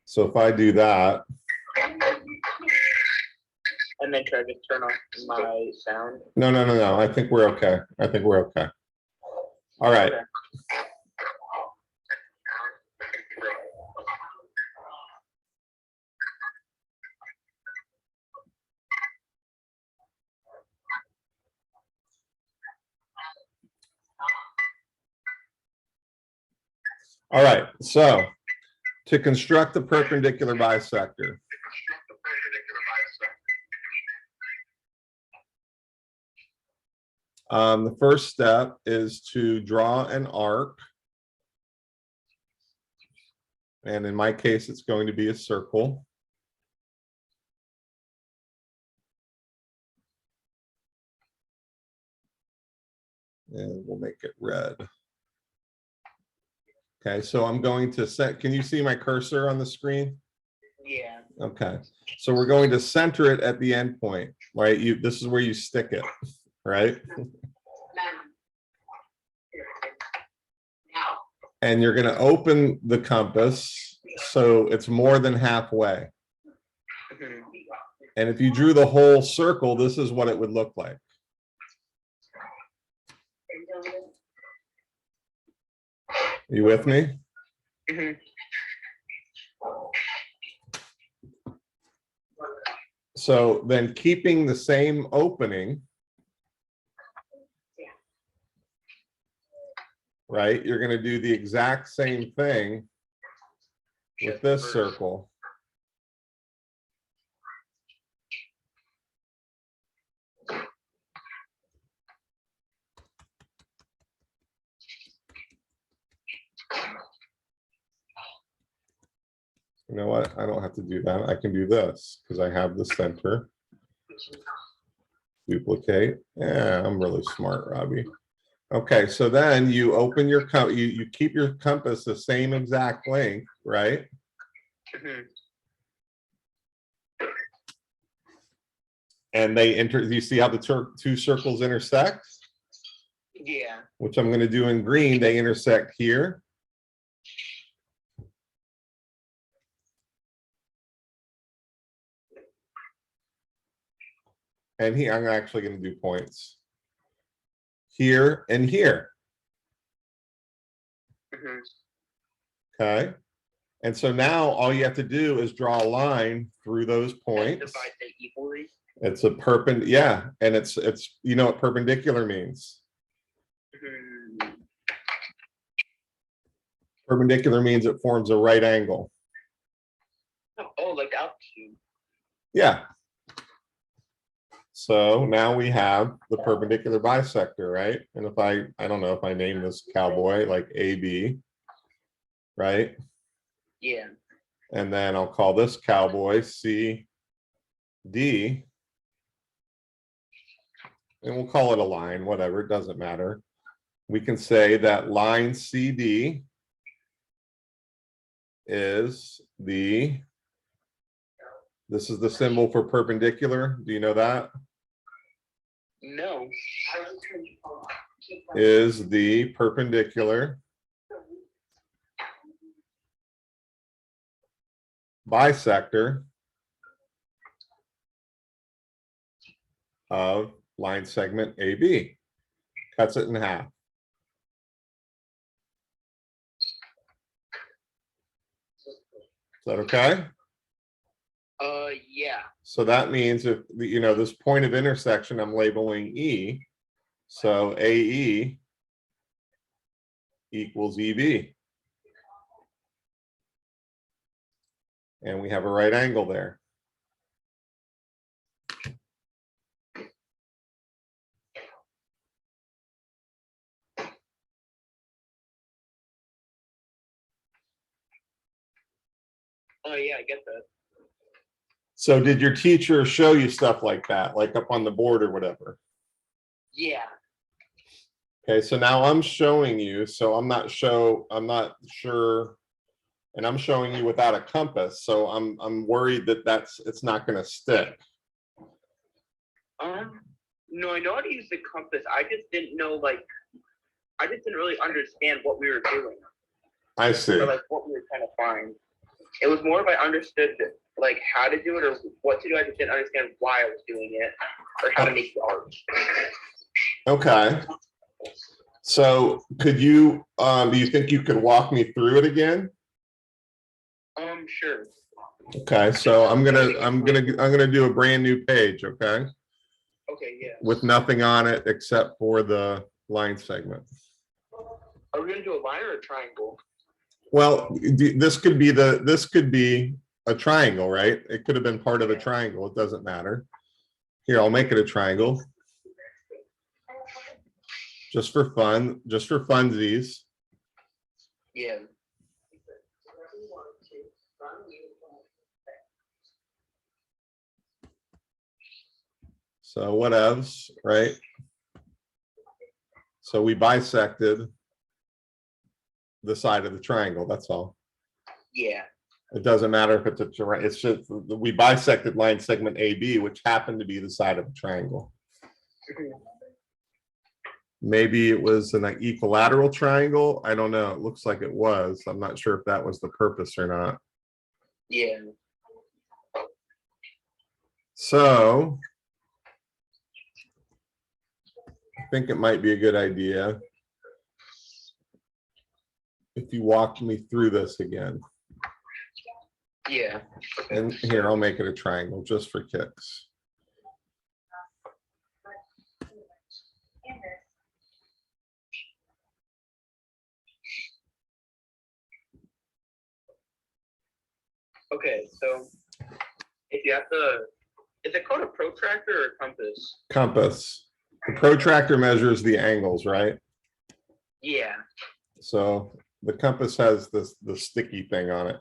So if I do that. And then try to turn off my sound. No. I think we're okay. All right. Okay. All right, so to construct the perpendicular bisector, the first step is to draw an arc. And in my case, it's going to be a circle. And we'll make it red. Okay, so I'm going to set, can you see my cursor on the screen? Yeah. Okay, so we're going to center it at the end point, right? This is where you stick it, right? And you're going to open the compass so it's more than halfway. And if you drew the whole circle, this is what it would look like. Are you with me? So then keeping the same opening, right? You're going to do the exact same thing with this circle. You know what? I don't have to do that. I can do this because I have the center. Duplicate. Yeah, I'm really smart, Robbie. Okay, so then you open your you keep your compass the same exact length, right? And they you see how the two circles intersect? Yeah. Which I'm going to do in green. They intersect here. And here, I'm actually going to do points here and here. Okay. And so now all you have to do is draw a line through those points. Divide them equally. It's a perpendicular, yeah. And it's, you know what perpendicular means? Perpendicular means it forms a right angle. Oh, like altitude. Yeah. So now we have the perpendicular bisector, right? And if I don't know if I name this cowboy like AB, right? Yeah. And then I'll call this cowboy CD. And we'll call it a line, whatever, it doesn't matter. We can say that line CD is this is the symbol for perpendicular. Do you know that? No. Is the perpendicular bisector of line segment AB. Cuts it in half. Is that okay? Yeah. So that means if you know this point of intersection, I'm labeling E. So AE equals EB. And we have a right angle there. Oh yeah, I get that. So did your teacher show you stuff like that, like up on the board or whatever? Yeah. Okay, so now I'm showing you, so I'm not sure, and I'm showing you without a compass, so I'm worried that it's not going to stick. No, I know how to use the compass. I just didn't know, like, I just didn't really understand what we were doing. I see. or like what we were trying to find. It was more if I understood like how to do it or what to do. I just didn't understand why I was doing it or how to make the art. Okay. So could you, do you think you could walk me through it again? Sure. Okay, so I'm gonna do a brand new page, okay? Okay, yeah. With nothing on it except for the line segment. Are we gonna do a line or a triangle? Well, this could be a triangle, right? It could have been part of a triangle. It doesn't matter. Here, I'll make it a triangle. Just for fun, just for funsies. Yeah. So what else, right? So we bisected the side of the triangle, that's all. Yeah. It doesn't matter if it's it's just, we bisected line segment AB, which happened to be the side of the triangle. Maybe it was an equilateral triangle. I don't know. It looks like it was. I'm not sure if that was the purpose or not. Yeah. So I think it might be a good idea if you walked me through this again. Yeah. And here, I'll make it a triangle just for kicks. Okay, so if you have to, is it called a protractor or a compass? Compass. The protractor measures the angles, right? Yeah. So the compass has the sticky thing on it.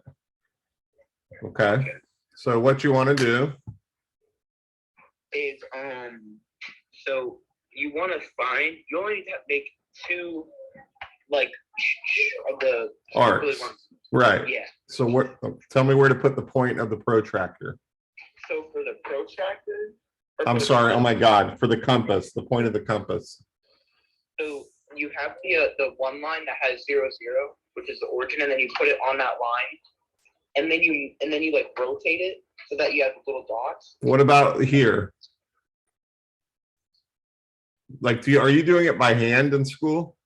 Okay. So what you want to do Is so you want to find, you only need to make two like of the arcs, right? Yeah. So what? Tell me where to put the point of the protractor. So for the protractor. I'm sorry. Oh my God! For the compass, the point of the compass. So you have the one line that has 0, 0, which is the origin, and then you put it on that line, and then you like rotate it so that you have little dots. What about here? Like, are you doing it by hand in school?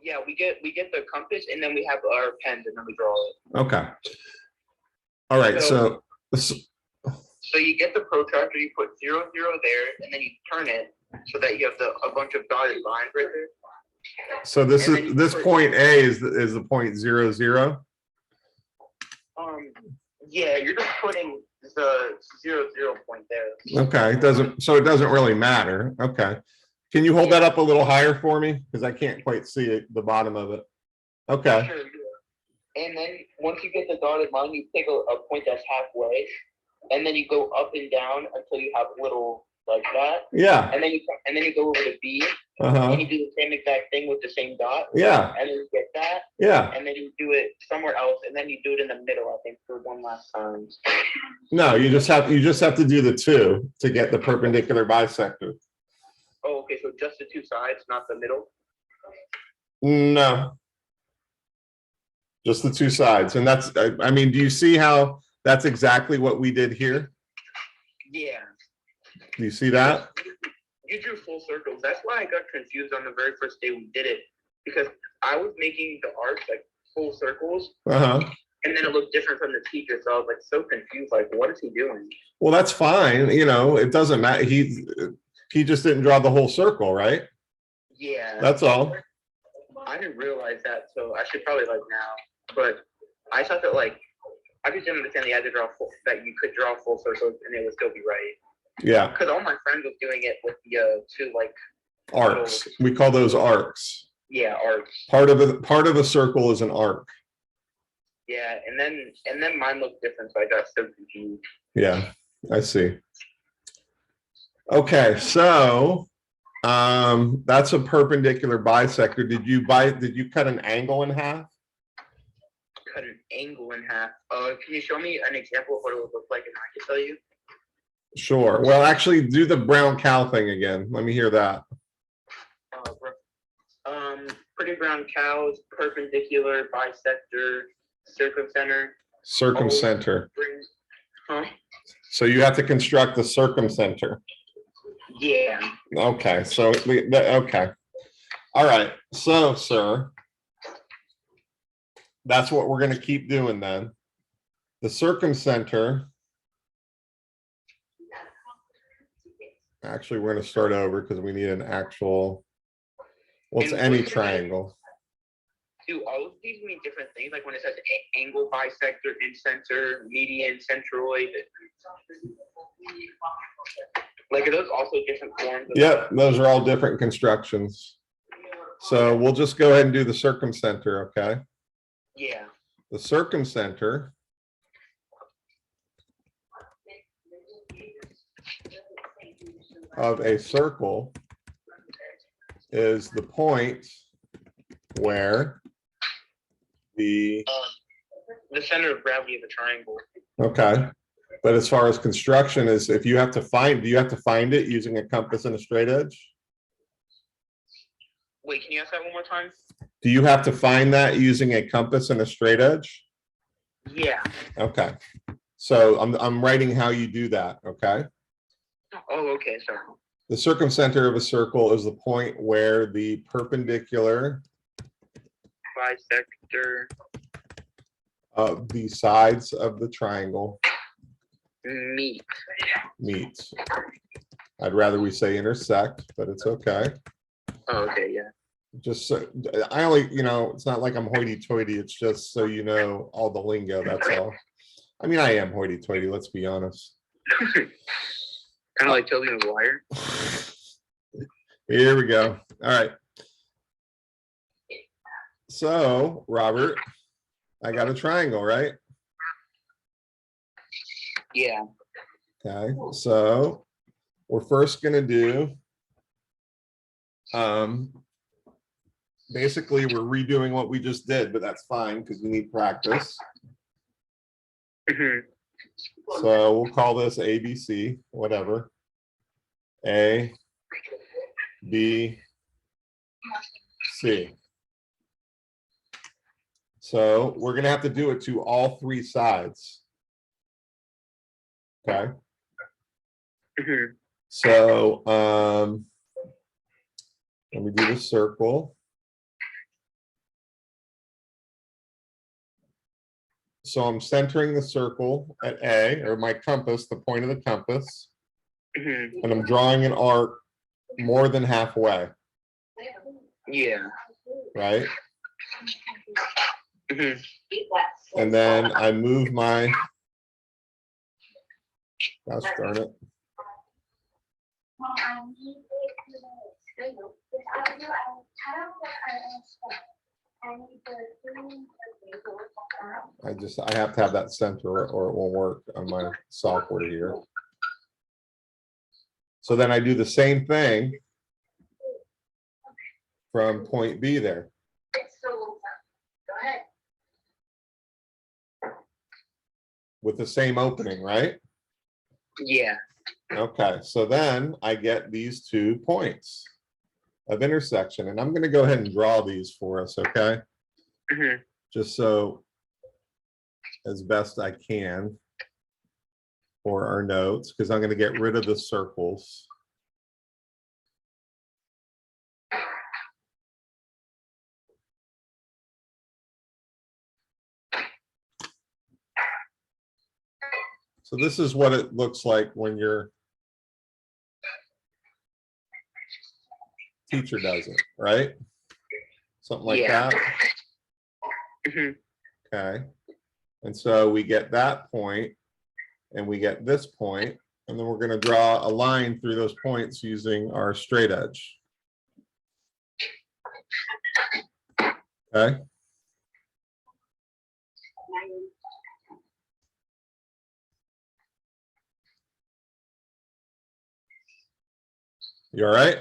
Yeah, we get the compass, and then we have our pens, and then we draw it. Okay. All right. So you get the protractor, you put 0, 0 there, and then you turn it so that you have a bunch of dotted lines right there. So this point A is the point 0, 0. Yeah, you're just putting the 0, 0 point there. Okay, it doesn't really matter. Okay. Can you hold that up a little higher for me? Because I can't quite see it, the bottom of it. Okay. Sure, yeah. And then once you get the dotted line, you take a point that's halfway, and then you go up and down until you have little like that. Yeah. And then you go over to B, and you do the same exact thing with the same dot. Yeah. And then you get that. Yeah. And then you do it somewhere else, and then you do it in the middle, I think, for one last time. No, you just have to do the 2 to get the perpendicular bisector. Oh, okay. So just the 2 sides, not the middle. No. Just the 2 sides. And that's, I mean, do you see how that's exactly what we did here? Yeah. Do you see that? You drew full circles. That's why I got confused on the very first day we did it, because I was making the arcs like full circles. And then it looked different from the teacher. So I was like so confused, like, what is he doing? Well, that's fine. You know, it doesn't matter. He just didn't draw the whole circle, right? Yeah. That's all. I didn't realize that, so I should probably like now. But I thought that like I just didn't understand that you could draw full circles and it would still be right. Yeah. Because all my friends was doing it with the 2 like arcs. We call those arcs. Yeah, arcs. Part of a circle is an arc. Yeah, and then mine looked different, so I got so confused. Yeah, I see. Okay, so that's a perpendicular bisector. Did you cut an angle in half? Cut an angle in half. Can you show me an example of what it would look like, and I can tell you? Sure. Well, actually, do the brown cow thing again. Let me hear that. pretty brown cows, perpendicular, bisector, circumcenter. Circumcenter. Huh? So you have to construct the circumcenter. Yeah. Okay, so okay. All right, so sir, that's what we're going to keep doing then. The circumcenter. Actually, we're going to start over because we need an actual. What's any triangle? Do all of these mean different things? Like when it says angle, bisector, incenter, median, centroid. Like are those also different forms? Yep, those are all different constructions. So we'll just go ahead and do the circumcenter, okay? Yeah. The circumcenter of a circle is the point where the center of gravity of a triangle. Okay, but as far as construction is, if you have to find, do you have to find it using a compass and a straight edge? Wait, can you ask that one more time? Do you have to find that using a compass and a straight edge? Yeah. Okay, so I'm writing how you do that. Okay. Oh, okay. Sorry. The circumcenter of a circle is the point where the perpendicular bisector of the sides of the triangle meet. I'd rather we say intersect, but it's okay. Oh, okay, yeah. Just so I only, it's not like I'm hoity-toity. It's just so you know all the lingo. That's all. I mean, I am hoity-toity. Let's be honest. Kind of like Toby Maguire. Here we go. All right. So, Robert, I got a triangle, right? Yeah. Okay. So, we're first going to do, basically, we're redoing what we just did, but that's fine because we need practice. So, we'll call this ABC, whatever. A, B, C. So we're going to have to do it to all three sides. Okay. So let me do the circle. So I'm centering the circle at A, or my compass, the point of the compass. And I'm drawing an arc more than halfway. Yeah. Right? And then I move my, gosh darn it. I have to have that center or it won't work on my software here. So then I do the same thing from point B there. With the same opening, right? Yeah. Okay, so then I get these 2 points of intersection, and I'm going to go ahead and draw these for us, okay? Just so as best I can for our notes, because I'm going to get rid of the circles. So this is what it looks like when your teacher does it, right? Something like that. Okay. And so we get that point and we get this point, and then we're going to draw a line through those points using our straight edge. Okay. You all right?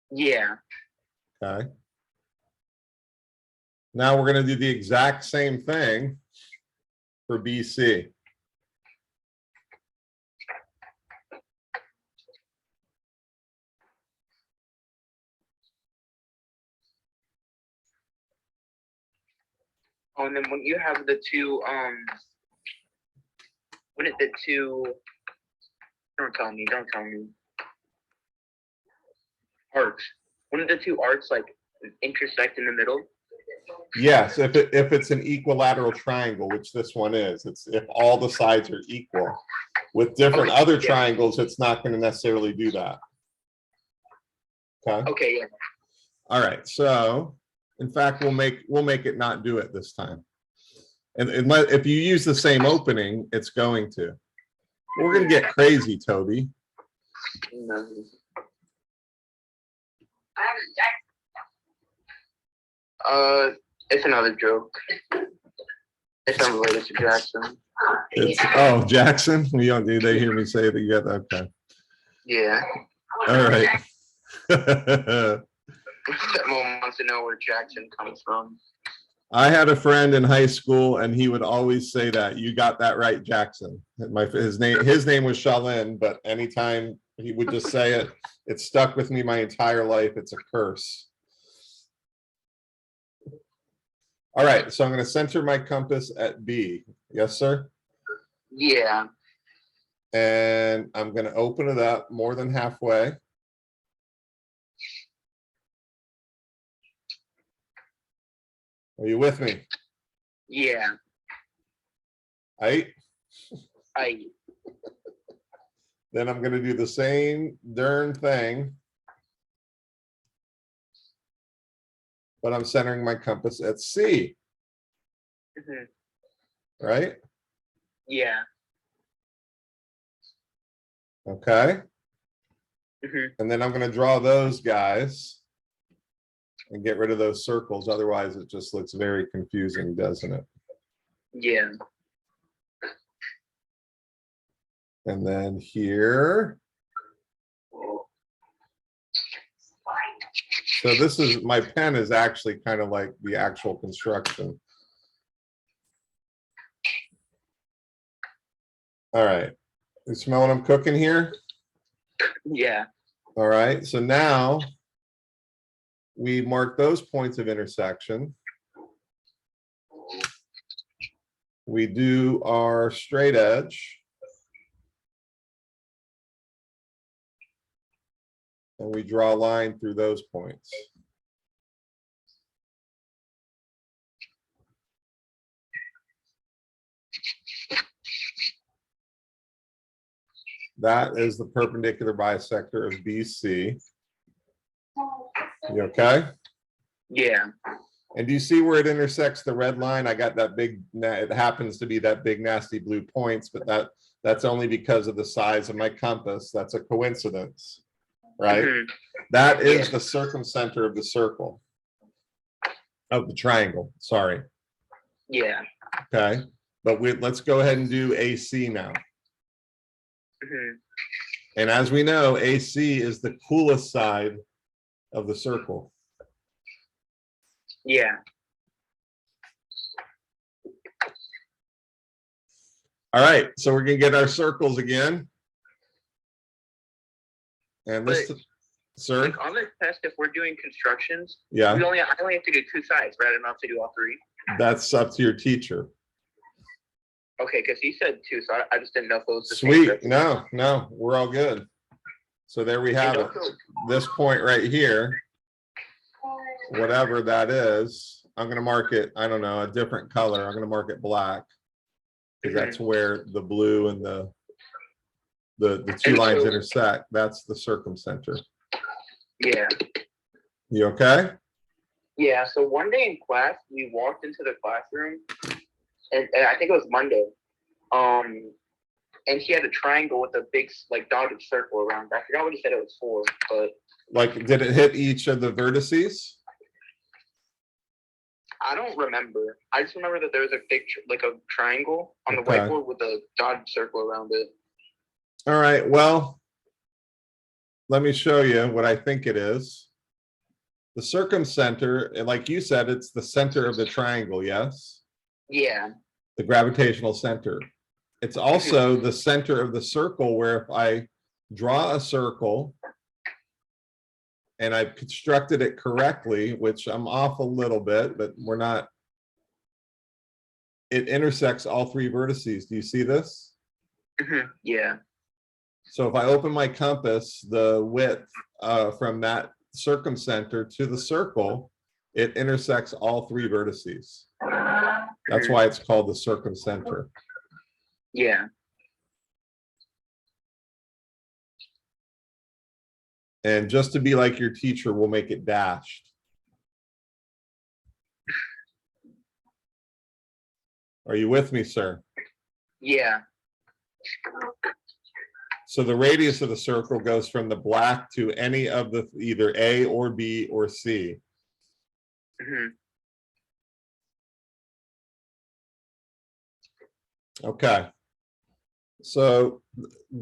Yeah. Okay. Now we're going to do the exact same thing for BC. Oh, and then when you have the two, when it the two, don't tell me. Arcs. When the two arcs like intersect in the middle. Yes, if it's an equilateral triangle, which this one is, it's if all the sides are equal. With different other triangles, it's not going to necessarily do that. Okay. Okay. Yeah. All right. So, in fact, we'll make it not do it this time. And if you use the same opening, it's going to. We're going to get crazy, Toby. It's another joke. It's unrelated to Jackson. Oh, Jackson? Did they hear me say that you got that? Okay. Yeah. All right. Stepmom wants to know where Jackson comes from. I had a friend in high school, and he would always say that. You got that right, Jackson. His name was Shalin, but anytime he would just say it, it stuck with me my entire life. It's a curse. All right, so I'm going to center my compass at B. Yes, sir? Yeah. And I'm going to open it up more than halfway. Are you with me? Yeah. Right? I. Then I'm going to do the same darn thing, but I'm centering my compass at C. Right? Yeah. Okay. And then I'm going to draw those guys and get rid of those circles. Otherwise, it just looks very confusing, doesn't it? Yeah. And then here. So this is, my pen is actually kind of like the actual construction. All right. You smell what I'm cooking here? Yeah. All right. So now we mark those points of intersection. We do our straight edge. And we draw a line through those points. That is the perpendicular bisector of BC. You okay? Yeah. And do you see where it intersects the red line? I got that big, it happens to be that big nasty blue points, but that's only because of the size of my compass. That's a coincidence, right? That is the circumcenter of the circle, of the triangle, sorry. Yeah. Okay, but let's go ahead and do AC now. And as we know, AC is the coolest side of the circle. Yeah. All right, so we're gonna get our circles again. And this, sir? Like on this test, if we're doing constructions, yeah, I only have to do two sides, right? I don't have to do all three. That's up to your teacher. Okay, because he said two, so I just didn't know if it was the Sweet. same. No, we're all good. So there we have it. This point right here, whatever that is, I'm going to mark it, I don't know, a different color. I'm going to mark it black because that's where the blue and the two lines intersect. That's the circumcenter. Yeah. You okay? Yeah. So one day in class, we walked into the classroom, and I think it was Monday. And he had a triangle with a big like dotted circle around it. I forgot what he said it was for, but like, did it hit each of the vertices? I don't remember. I just remember that there was a big like a triangle on the whiteboard with a dotted circle around it. All right. Well, let me show you what I think it is. The circumcenter, like you said, it's the center of the triangle, yes? Yeah. The gravitational center. It's also the center of the circle, where if I draw a circle and I've constructed it correctly, which I'm off a little bit, but we're not it intersects all three vertices. Do you see this? Yeah. So if I open my compass, the width from that circumcenter to the circle, it intersects all three vertices. That's why it's called the circumcenter. Yeah. And just to be like your teacher, we'll make it dashed. Are you with me, sir? Yeah. So the radius of the circle goes from the black to any of the either A or B or C. Okay. So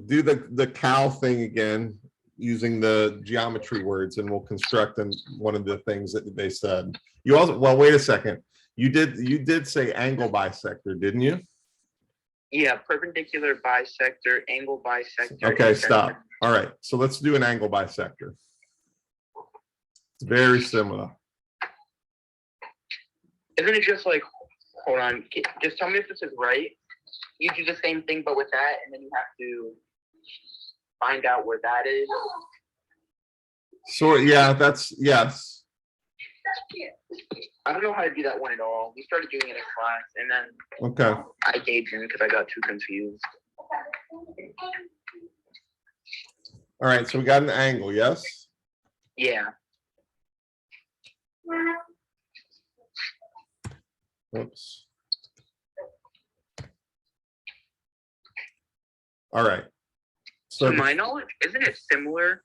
do the cow thing again using the geometry words, and we'll construct one of the things that they said. You also, well, wait a second. You did say angle bisector, didn't you? Yeah, perpendicular bisector, angle bisector. Okay, stop. All right, so let's do an angle bisector. It's very similar. Isn't it just like, hold on, just tell me if this is right. You do the same thing, but with that, and then you have to find out where that is. So yeah, that's, yes. I don't know how to do that one at all. We started doing it in class, and then Okay. I gave in because I got too confused. All right, so we got an angle, yes? Yeah. Oops. All right. So to my knowledge, isn't it similar?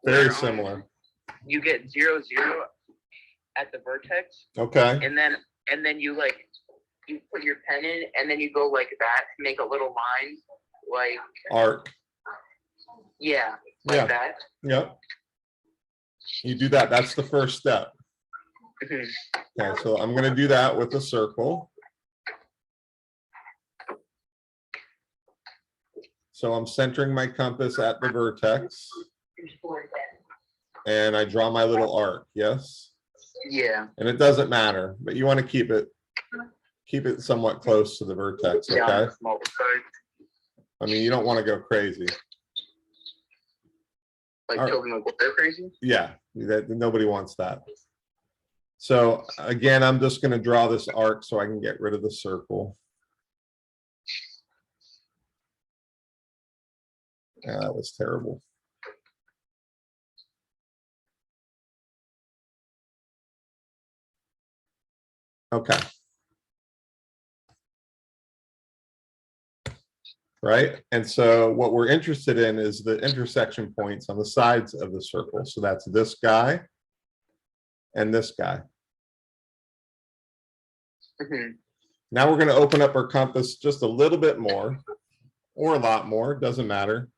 Very similar. You get 0, 0 at the vertex. Okay. And then you like you put your pen in, and then you go like that to make a little line, like arc. Yeah, like that. Yep. You do that. That's the first step. Okay, so I'm going to do that with a circle. So I'm centering my compass at the vertex. And I draw my little arc, yes? Yeah. And it doesn't matter, but you want to keep it somewhat close to the vertex, okay? Yeah, I mean, you don't want to go crazy. Like children like they're crazy? Yeah, nobody wants that. So again, I'm just going to draw this arc so I can get rid of the circle. Yeah, that was terrible. Okay. Right? And so what we're interested in is the intersection points on the sides of the circle. So that's this guy and this guy. Now we're going to open up our compass just a little bit more, or a lot more, doesn't matter.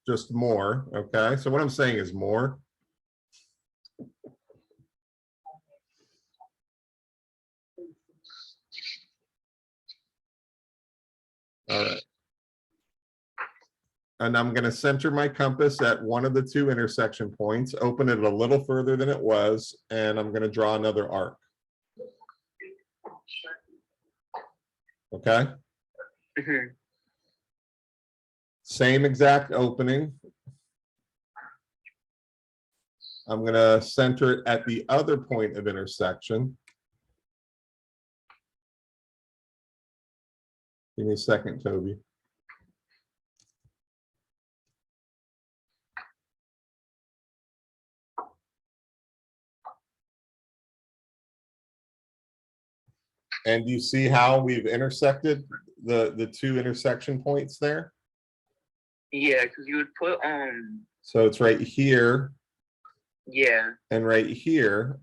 Just more, okay? So what I'm saying is more. All right. And I'm going to center my compass at one of the two intersection points, open it a little further than it was, and I'm going to draw another arc. Okay? Same exact opening. I'm going to center it at the other point of intersection. Give me a second, Toby. And do you see how we've intersected the two intersection points there? Yeah, because you would put so it's right here. Yeah. And right here.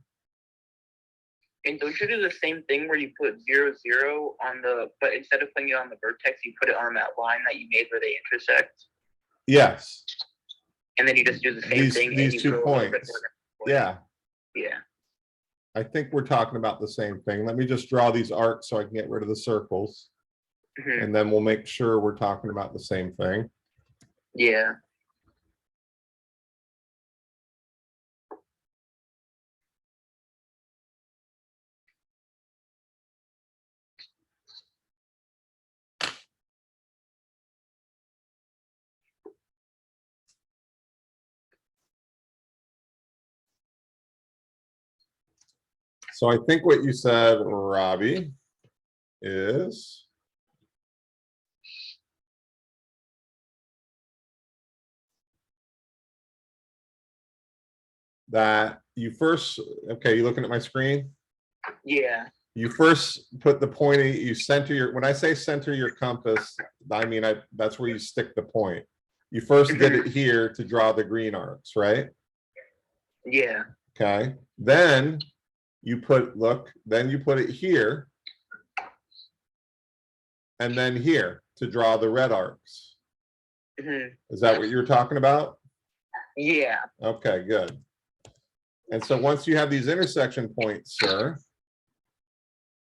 And don't you do the same thing where you put 0, 0 on the, but instead of putting it on the vertex, you put it on that line that you made where they intersect? Yes. And then you just do the same thing. These 2 points. Yeah. Yeah. I think we're talking about the same thing. Let me just draw these arcs so I can get rid of the circles. And then we'll make sure we're talking about the same thing. Yeah. So I think what you said, Robbie, is that you first, okay, you looking at my screen? Yeah. You first put the point, you center your, when I say center your compass, I mean, that's where you stick the point. You first did it here to draw the green arcs, right? Yeah. Okay. Then you put, look, then you put it here. And then here to draw the red arcs. Is that what you're talking about? Yeah. Okay, good. And so once you have these intersection points, sir,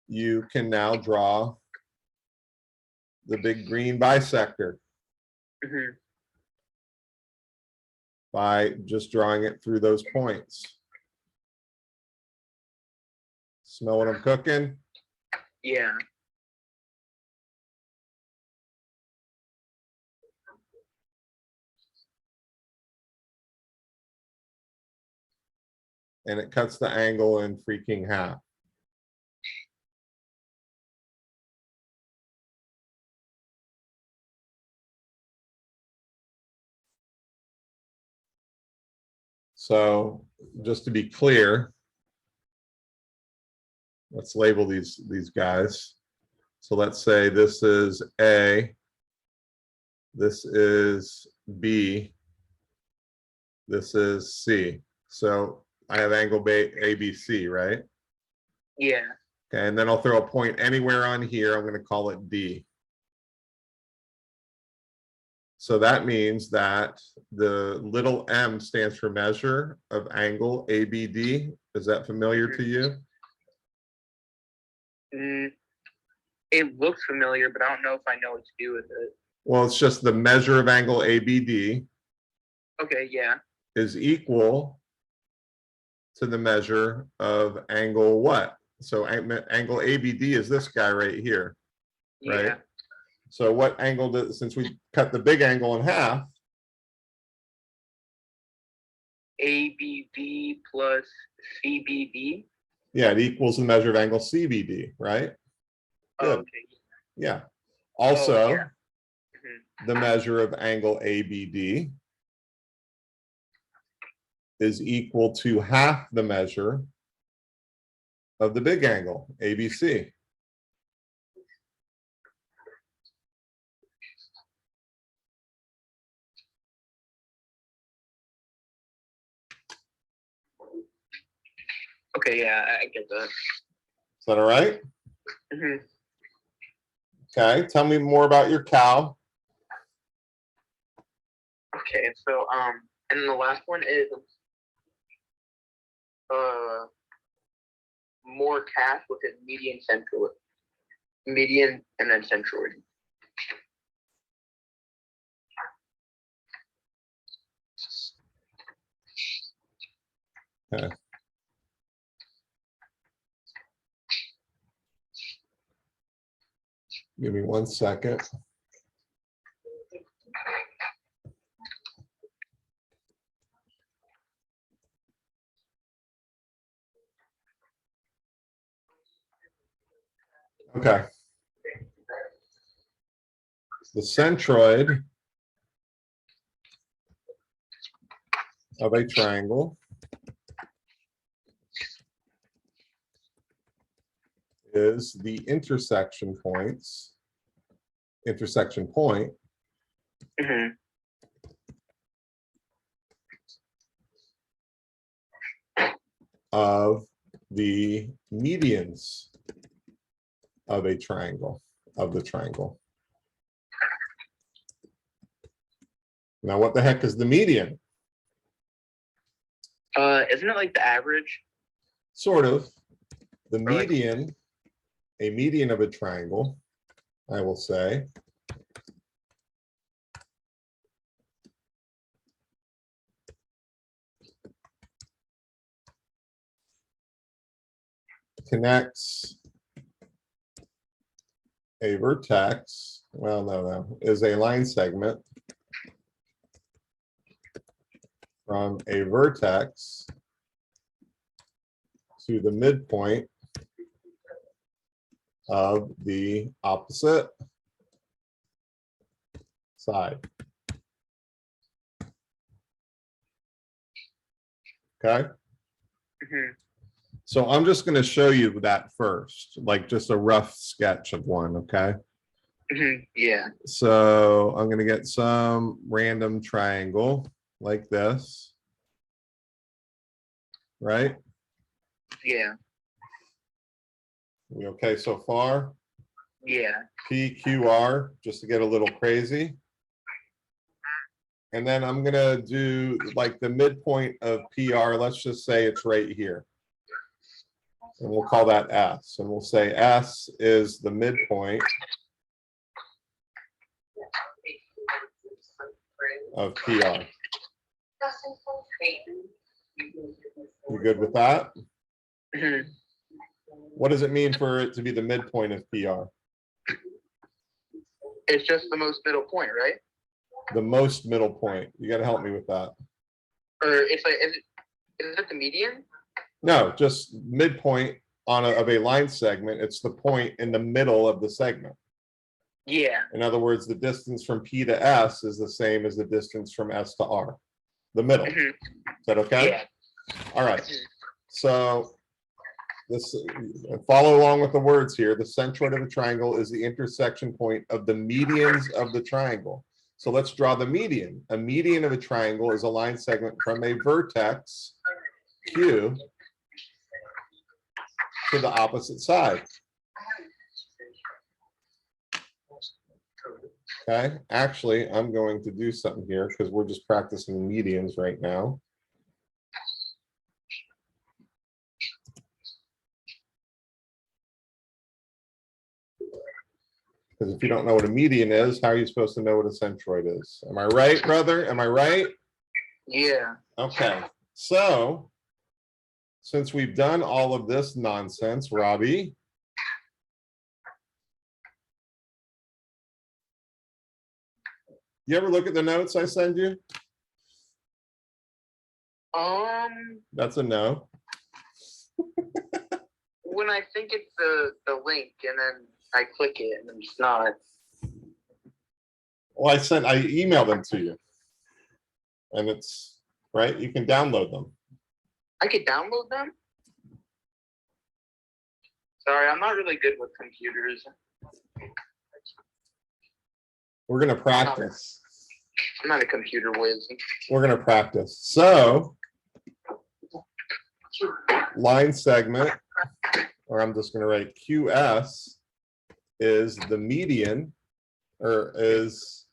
you can now draw the big green bisector by just drawing it through those points. Smell what I'm cooking? Yeah. And it cuts the angle in freaking half. So just to be clear, let's label these guys. So let's say this is A, this is B, this is C. So I have angle ABC, right? Yeah. Okay, and then I'll throw a point anywhere on here. I'm going to call it D. So that means that the little m stands for measure of angle ABD. Is that familiar to you? It looks familiar, but I don't know if I know what to do with it. Well, it's just the measure of angle ABD. Okay, yeah. Is equal to the measure of angle what? So angle ABD is this guy right here, right? Yeah. So what angle does, since we cut the big angle in half? ABD plus CBD. Yeah, it equals the measure of angle CBD, right? Good. Oh, okay. Yeah. Also, yeah. The measure of angle ABD is equal to half the measure of the big angle, ABC. Okay, yeah, I get that. Is that all right? Okay, tell me more about your cow. Okay, so and the last one is more cash with a median centroid. Median and then centroid. Okay. Give me 1 second. Okay. The centroid of a triangle is the intersection point of the medians of a triangle, of the triangle. Now, what the heck is the median? Isn't it like the average? Sort of. The median, a median of a triangle, I will say, connects a vertex, well, no, is a line segment from a vertex to the midpoint of the opposite side. Okay. So I'm just going to show you that first, like just a rough sketch of one. Okay. Yeah. So I'm going to get some random triangle like this. Right? Yeah. We okay so far? Yeah. PQR, just to get a little crazy. And then I'm gonna do like the midpoint of PR. Let's just say it's right here. And we'll call that S. And we'll say S is the midpoint of PR. You good with that? What does it mean for it to be the midpoint of PR? It's just the most middle point, right? The most middle point. You got to help me with that. Or it's like, is it the median? No, just midpoint on of a line segment. It's the point in the middle of the segment. Yeah. In other words, the distance from P to S is the same as the distance from S to R. The middle. Is that okay? Yeah. All right. So this, follow along with the words here. The centroid of a triangle is the intersection point of the medians of the triangle. So let's draw the median. A median of a triangle is a line segment from a vertex Q to the opposite side. Okay, actually, I'm going to do something here because we're just practicing medians right now. Because if you don't know what a median is, how are you supposed to know what a centroid is? Am I right, brother? Am I right? Yeah. Okay. So, since we've done all of this nonsense, Robbie, you ever look at the notes I send you? That's a no. When I think it's the link and then I click it and it's not. Well, I emailed them to you. And it's right, you can download them. I could download them? Sorry, I'm not really good with computers. We're gonna practice. I'm not a computer whiz. We're gonna practice. So line segment, or I'm just gonna write QS is the median, or is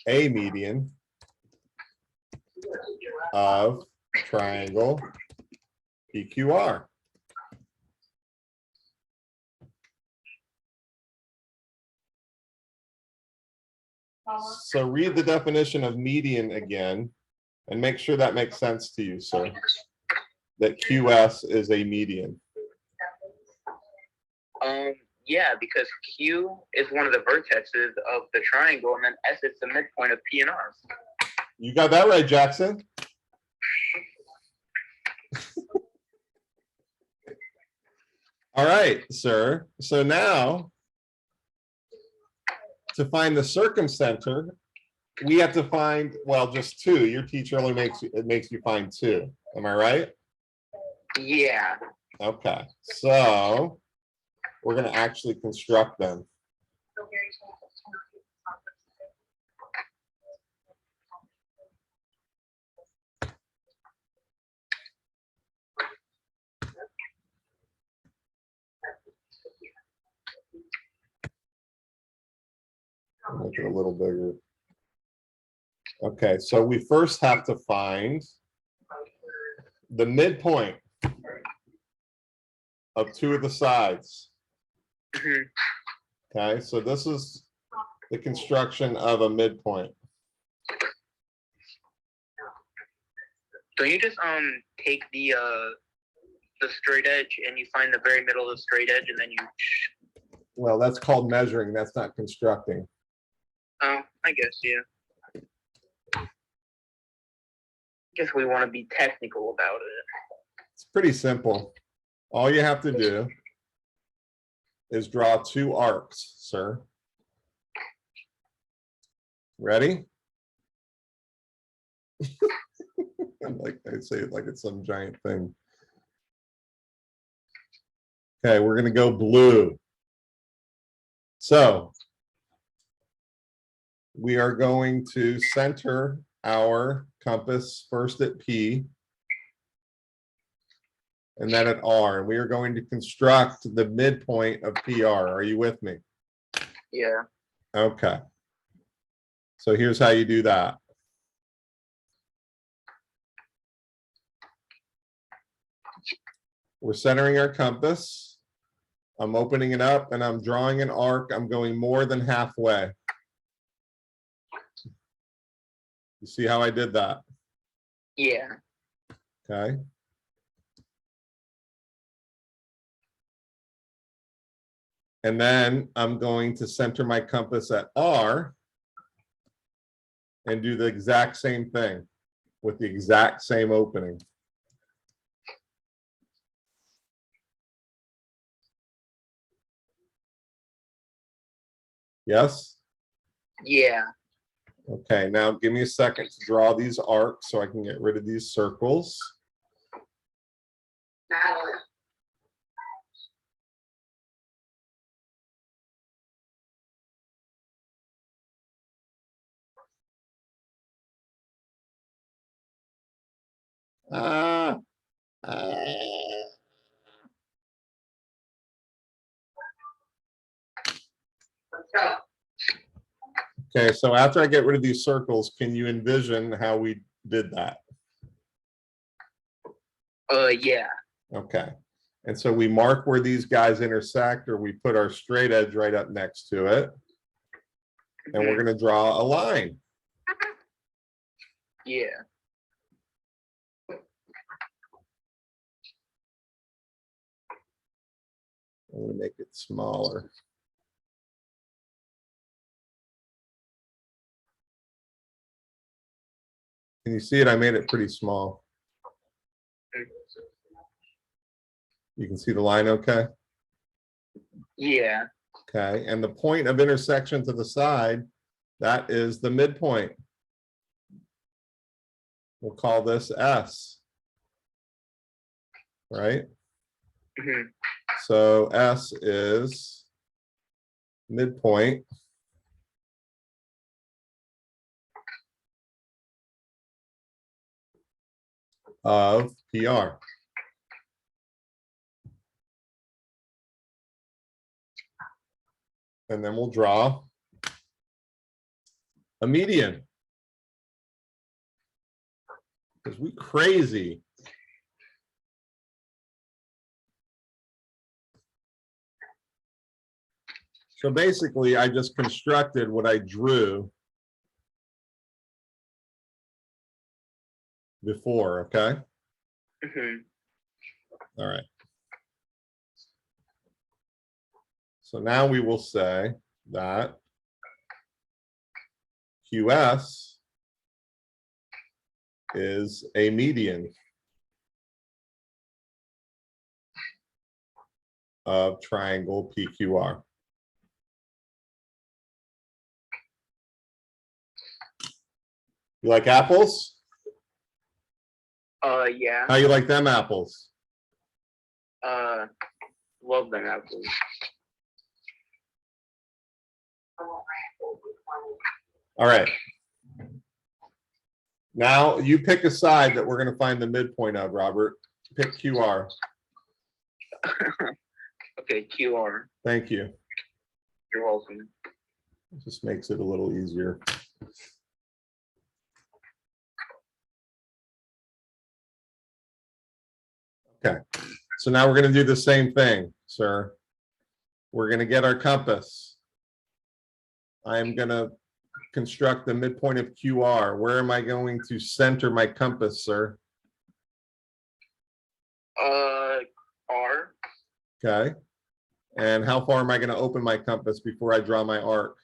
a median of triangle PQR. So read the definition of median again and make sure that makes sense to you, sir. That QS is a median. Yeah, because Q is one of the vertexes of the triangle, and then S is the midpoint of P and R. You got that right, Jackson. All right, sir. So now, to find the circumcenter, we have to find, well, just two. Your teacher only makes you find two. Am I right? Yeah. Okay. So we're going to actually construct them. Make it a little bigger. Okay, so we first have to find the midpoint of two of the sides. Okay, so this is the construction of a midpoint. Don't you just take the straight edge and you find the very middle of the straight edge and then you. Well, that's called measuring. That's not constructing. Oh, I guess, yeah. Guess we want to be technical about it. It's pretty simple. All you have to do is draw 2 arcs, sir. Ready? Like I say it like it's some giant thing. Okay, we're going to go blue. So we are going to center our compass first at P and then at R. And we are going to construct the midpoint of PR. Are you with me? Yeah. Okay. So here's how you do that. We're centering our compass. I'm opening it up and I'm drawing an arc. I'm going more than halfway. You see how I did that? Yeah. Okay. And then I'm going to center my compass at R and do the exact same thing with the exact same opening. Yes? Yeah. Okay, now give me a second to draw these arcs so I can get rid of these circles. Okay, so after I get rid of these circles, can you envision how we did that? Yeah. Okay, and so we mark where these guys intersect, or we put our straight edge right up next to it, and we're going to draw a line. Yeah. I'm going to make it smaller. Can you see it? I made it pretty small. You can see the line okay? Yeah. Okay, and the point of intersection to the side, that is the midpoint. We'll call this S. Right? Mm-hmm. So S is midpoint of PR. And then we'll draw a median. Because we crazy. So basically, I just constructed what I drew before, okay? Mm-hmm. All right. So now we will say that QS is a median of triangle PQR. You like apples? Yeah. How you like them apples? Love them apples. All right. Now you pick a side that we're going to find the midpoint of, Robert. Pick QR. Okay, QR. Thank you. You're welcome. It just makes it a little easier. Okay. So now we're going to do the same thing, sir. We're going to get our compass. I'm going to construct the midpoint of QR. Where am I going to center my compass, sir? R. Okay. And how far am I going to open my compass before I draw my arc?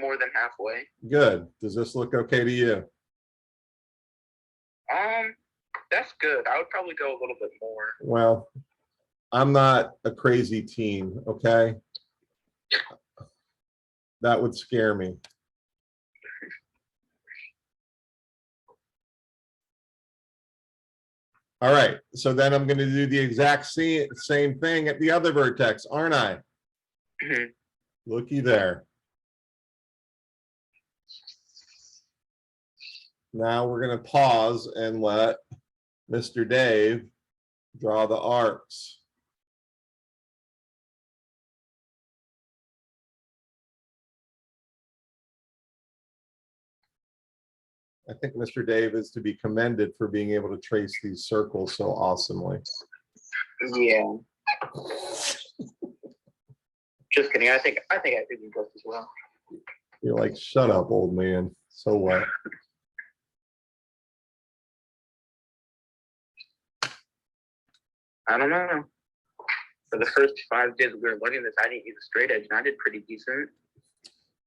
More than halfway. Good. Does this look okay to you? That's good. I would probably go a little bit more. Well, I'm not a crazy teen, okay? That would scare me. All right, so then I'm going to do the exact same thing at the other vertex, aren't I? Looky there. Now we're going to pause and let Mr. Dave draw the arcs. I think Mr. Dave is to be commended for being able to trace these circles so awesomely. Yeah. Just kidding. I think I did just as well. You're like, shut up, old man. So what? I don't know. For the first 5 days we were learning this, I didn't use a straight edge, and I did pretty decent.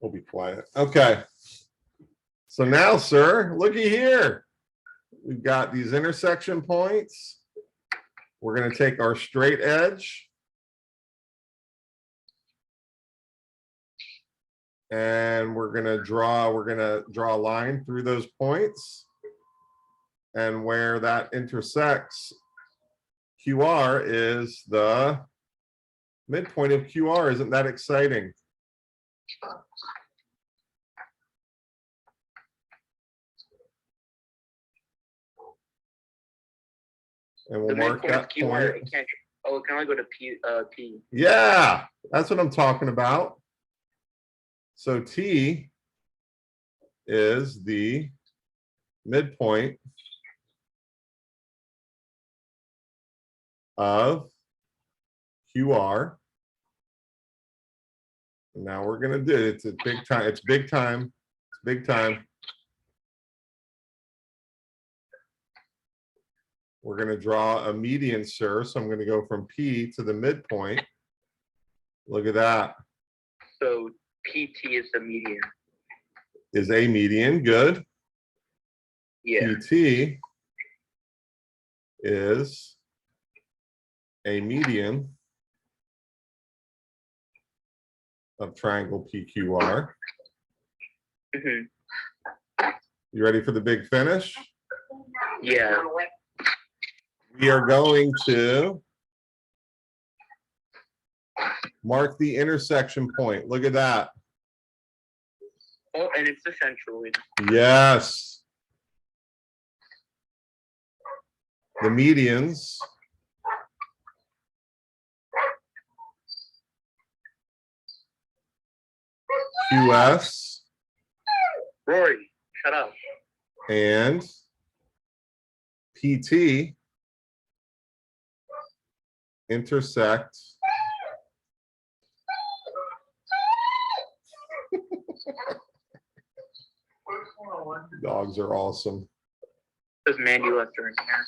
We'll be quiet. Okay. So now, sir, looky here. We've got these intersection points. We're going to take our straight edge. And we're going to draw a line through those points. And where that intersects QR is the midpoint of QR. Isn't that exciting? And we'll mark that point. It can only go to P. Yeah, that's what I'm talking about. So T is the midpoint of QR. And now we're going to do it. It's a big time. It's big time. It's big time. We're going to draw a median, sir. So I'm going to go from P to the midpoint. Look at that. So PT is the median. Is a median. Good. Yeah. PT is a median of triangle PQR. You ready for the big finish? Yeah. We are going to mark the intersection point. Look at that. Oh, and it's the centroid. Yes. The medians QS. Rory, shut up. And PT intersect dogs are awesome. There's Mandy left her in here,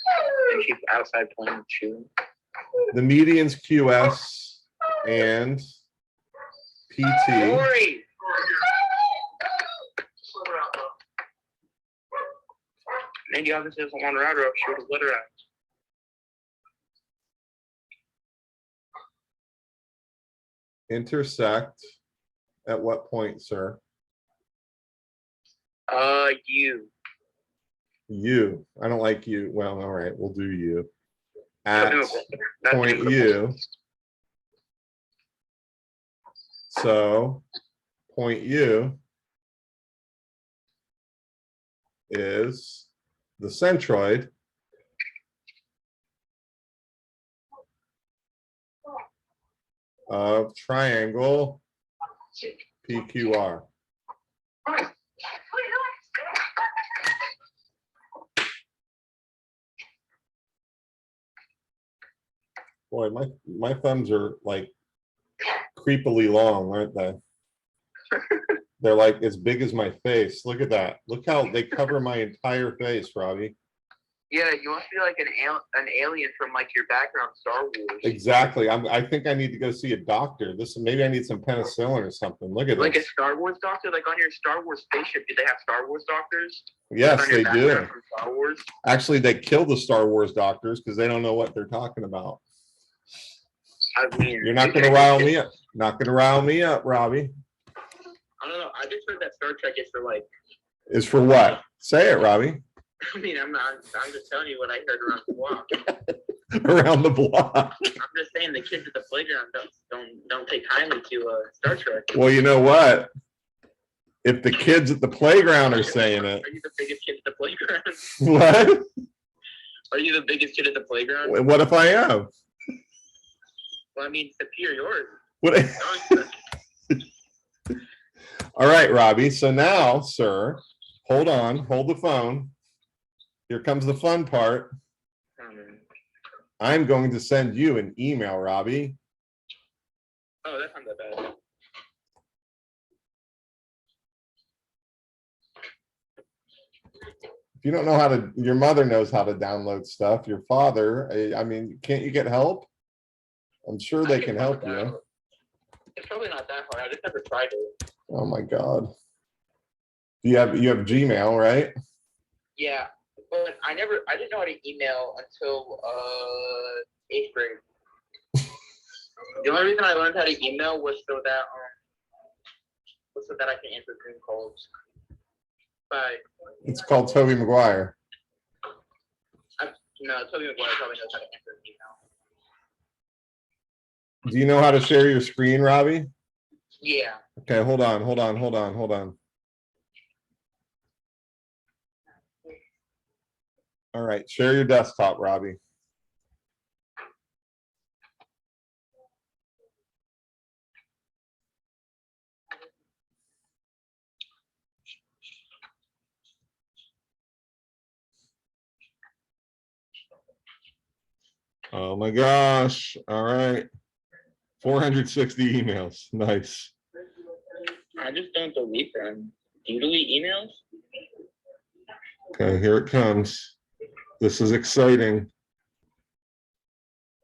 and she's outside playing with shoe. The medians QS and PT. Rory! Mandy obviously doesn't want her out, or else she would have let her out. Intersect at what point, sir? You. You. I don't like you. Well, all right, we'll do you. At That's point U. So point U is the centroid of triangle PQR. Boy, my thumbs are like creepily long, aren't they? They're like as big as my face. Look at that. Look how they cover my entire face, Robbie. Yeah, you must be like an alien from like your background Star Wars. Exactly. I think I need to go see a doctor. Maybe I need some penicillin or something. Look at like this. A Star Wars doctor, like on your Star Wars spaceship. Do they have Star Wars doctors? Yes, they do. From Star Wars? Actually, they kill the Star Wars doctors because they don't know what they're talking about. I mean, you're not going to rile me up. Not going to rile me up, Robbie. I don't know. I just heard that Star Trek is for like. Is for what? Say it, Robbie. I mean, I'm just telling you what I heard around the block. Around the block. I'm just saying the kids at the playground don't take kindly to Star Trek. Well, you know what? If the kids at the playground are saying it. Are you the biggest kid at the playground? What? Are you the biggest kid at the playground? What if I am? Well, I mean, superiority. What? All right, Robbie. So now, sir, hold on. Hold the phone. Here comes the fun part. I'm going to send you an email, Robbie. Oh, that's not that bad. If you don't know how to, your mother knows how to download stuff. Your father, I mean, can't you get help? I'm sure they can help you. It's probably not that hard. I just never tried it. Oh my God. You have Gmail, right? Yeah, but I didn't know how to email until 8th grade. The only reason I learned how to email was so that I can answer Zoom calls. But it's called Toby Maguire. No, Toby Maguire probably knows how to answer email. Do you know how to share your screen, Robbie? Yeah. Okay, hold on. All right, share your desktop, Robbie. Oh my gosh. All right. 460 emails. Nice. I just don't delete them. Do you delete emails? Okay, here it comes. This is exciting.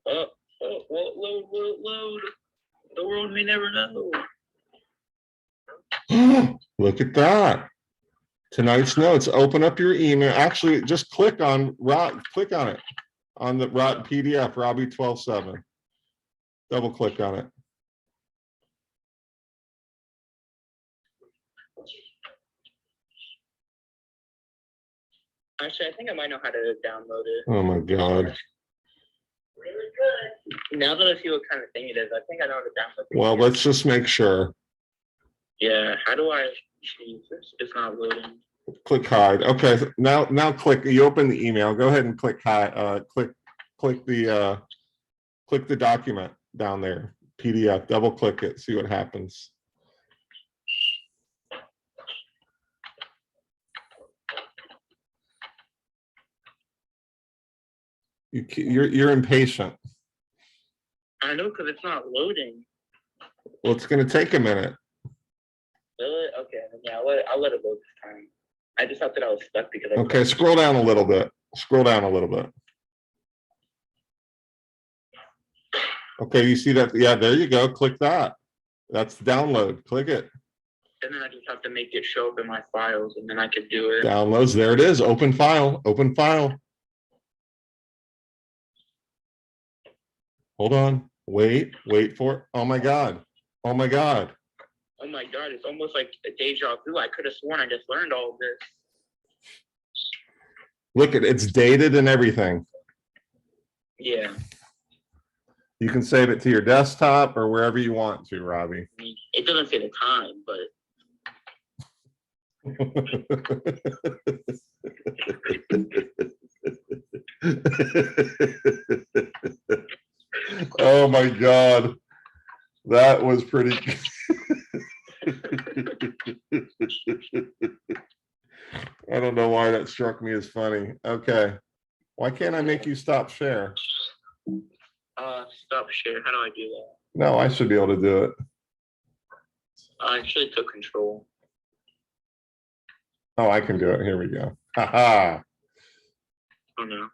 Load. The world may never know. Look at that. Tonight's notes. Open up your email. Actually, just click on it on the PDF, Robbie 12/7. Double click on it. Actually, I think I might know how to download it. Oh my God. Really good. Now that I see what kind of thing it is, I think I know how to download it. Well, let's just make sure. Yeah, how do I change this? It's not loading. Click hide. Okay, now click. You open the email. Go ahead and click hide. Click the document down there. PDF. Double click it. See what happens. You're impatient. I know, because it's not loading. Well, it's going to take a minute. Really? Okay. Yeah, I'll let it load this time. I just thought that I was stuck because. Okay, scroll down a little bit. Scroll down a little bit. Okay, you see that? Yeah, there you go. Click that. That's download. Click it. And then I just have to make it show up in my files, and then I could do it. Downloads. There it is. Open file. Open file. Hold on. Wait for it. Oh my God. Oh my God. Oh my God. It's almost like a deja vu. I could have sworn I just learned all of this. Look at it. It's dated and everything. Yeah. You can save it to your desktop or wherever you want to, Robbie. It doesn't say the time, but. Oh my God. That was pretty. I don't know why that struck me as funny. Okay. Why can't I make you stop share? Stop share. How do I do that? No, I should be able to do it. I actually took control. Oh, I can do it. Here we go. Haha. Oh no.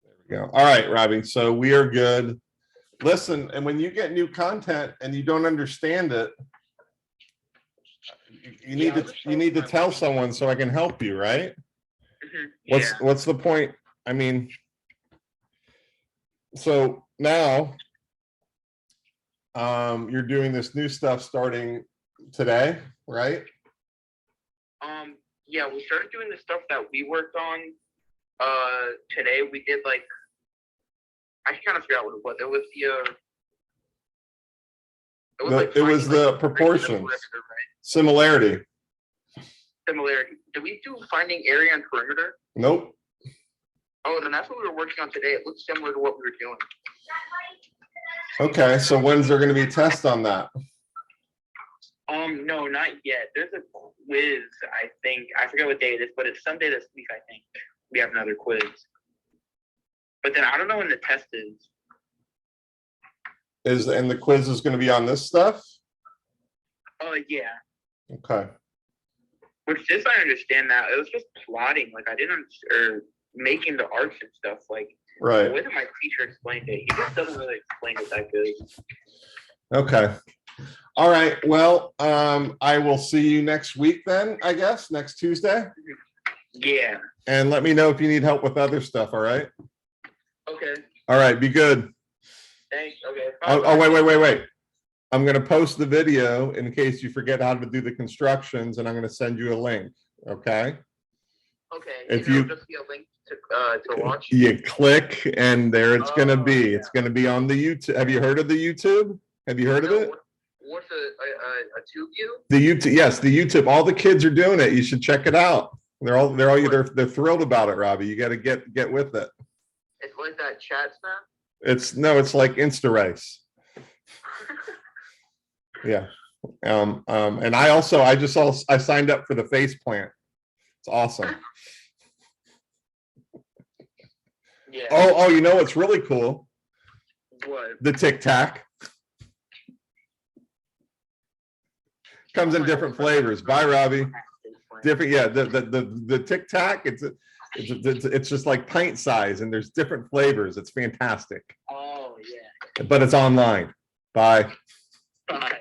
There we go. All right, Robbie. So we are good. Listen, and when you get new content and you don't understand it, you need to tell someone so I can help you, right? What's the point? I mean, so now you're doing this new stuff starting today, right? Yeah, we started doing the stuff that we worked on today. We did like, I kind of forgot what it was. It was it was the proportions, right? Similarity. Did we do finding area and perimeter? Nope. Oh, then that's what we were working on today. It looks similar to what we were doing. Okay, so when's there going to be a test on that? No, not yet. There's a quiz, I think. I forget what day it is, but it's someday this week, I think. We have another quiz. But then I don't know when the test is. And the quiz is going to be on this stuff? Yeah. Okay. Which this I understand now. It was just plotting. Like I didn't or making the arcs and stuff. Like right. The way that my teacher explained it, he just doesn't really explain it that good. Okay. All right. Well, I will see you next week then, I guess, next Tuesday. Yeah. And let me know if you need help with other stuff, all right? Okay. All right, be good. Thanks. Okay. Oh, wait. I'm going to post the video in case you forget how to do the constructions, and I'm going to send you a link, okay? Okay. If you just be a link to watch. You click, and there it's going to be. Yeah. It's going to be on the YouTube. Have you heard of the YouTube? Have you heard of it? What's a tube view? The YouTube, yes, the YouTube. All the kids are doing it. You should check it out. They're thrilled about it, Robbie. You got to get with it. It's like that chat snap. It's like InstaRace. Yeah. And I signed up for the face plant. It's awesome. Yeah. Oh, you know what's really cool? What? The Tic Tac. Comes in different flavors. Bye, Robbie. Different, yeah. The Tic Tac, it's just like pint size, and there's different flavors. It's fantastic. Oh yeah. But it's online. Bye. Bye.